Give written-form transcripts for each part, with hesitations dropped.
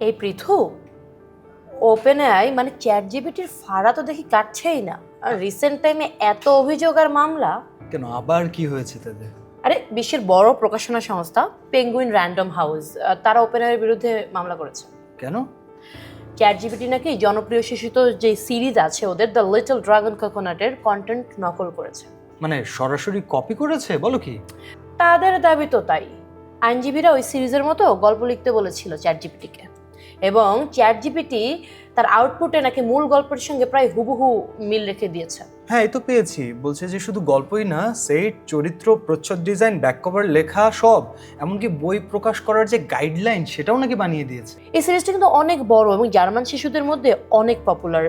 এই Prithu, open AI মানে chat জিপিটির ফাড়া তো দেখি কাটছেই না। আর রিসেন্ট টাইমে এত অভিযোগ আর মামলা। কেন, আবার কি হয়েছে তাদের? আরে বিশ্বের বড় প্রকাশনা সংস্থা পেঙ্গুইন র্যান্ডম হাউস তারা ওপেন এআই এর বিরুদ্ধে মামলা করেছে। কেন? চ্যাট জিপিটি নাকি জনপ্রিয় শিশুত যে সিরিজ আছে ওদের দ্য লিটল ড্রাগন কোকোনাটের কন্টেন্ট নকল করেছে। মানে সরাসরি কপি করেছে? বলো কি? তাদের দাবি তো তাই। আইনজীবীরা ওই সিরিজের মতো গল্প লিখতে বলেছিল চ্যাট জিপিটিকে, এবং চ্যাট জিপিটি তার আউটপুটে নাকি মূল গল্পের সঙ্গে প্রায় হুবহু মিল রেখে দিয়েছে। হ্যাঁ, এই তো পেয়েছি। বলছে যে শুধু গল্পই না, সেট, চরিত্র, প্রচ্ছদ ডিজাইন, ব্যাক কভার লেখা সব, এমনকি বই প্রকাশ করার যে গাইডলাইন সেটাও নাকি বানিয়ে দিয়েছে। এই সিরিজটা কিন্তু অনেক বড় এবং জার্মান শিশুদের মধ্যে অনেক পপুলার।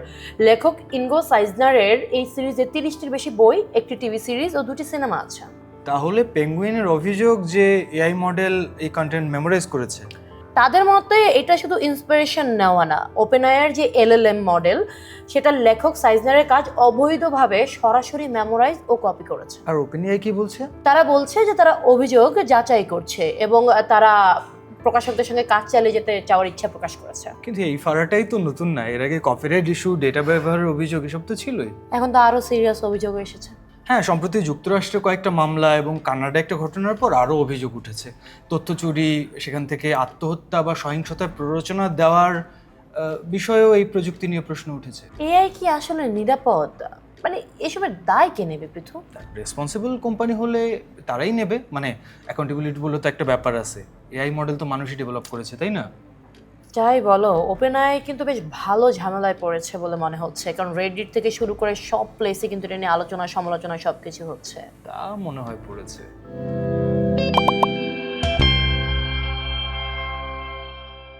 লেখক ইনগো সাইজনারের এই সিরিজে 30টির বেশি বই, একটি টিভি সিরিজ ও 2টি সিনেমা আছে। তাহলে পেঙ্গুইনের অভিযোগ যে এআই মডেল এই কন্টেন্ট মেমোরাইজ করেছে। তাদের মতে এটা শুধু ইন্সপিরেশন নেওয়া না, ওপেনআইয়ের যে এলএলএম মডেল সেটার লেখক সাইজনারের কাজ অবৈধভাবে সরাসরি মেমোরাইজ ও কপি করেছে। আর ওপেন এআই কি বলছে? তারা বলছে যে তারা অভিযোগ যাচাই করছে এবং তারা প্রকাশকদের সঙ্গে কাজ চালিয়ে যেতে চাওয়ার ইচ্ছা প্রকাশ করেছে। কিন্তু এই ফারাটাই তো নতুন না, এর আগে কপিরাইট ইস্যু, ডেটা ব্যবহারের অভিযোগ এসব তো ছিলই। এখন তো আরো সিরিয়াস অভিযোগ এসেছে। হ্যাঁ, সম্প্রতি যুক্তরাষ্ট্রে কয়েকটা মামলা এবং কানাডা একটা ঘটনার পর আরও অভিযোগ উঠেছে। তথ্য চুরি, সেখান থেকে আত্মহত্যা বা সহিংসতার প্ররোচনা দেওয়ার বিষয়েও এই প্রযুক্তি নিয়ে প্রশ্ন উঠেছে। এআই কি আসলে নিরাপদ? মানে এসবের দায় কে নেবে পৃথু? রেসপন্সিবল কোম্পানি হলে তারাই নেবে। মানে অ্যাকাউন্টেবিলিটি বলে তো একটা ব্যাপার আছে। এআই মডেল তো মানুষই ডেভেলপ করেছে, তাই না? যাই বলো, ওপেনআই কিন্তু বেশ ভালো ঝামেলায় পড়েছে বলে মনে হচ্ছে, কারণ রেডিট থেকে শুরু করে সব প্লেসে কিন্তু এটা নিয়ে আলোচনা সমালোচনা সবকিছু হচ্ছে। তা মনে হয় পড়েছে।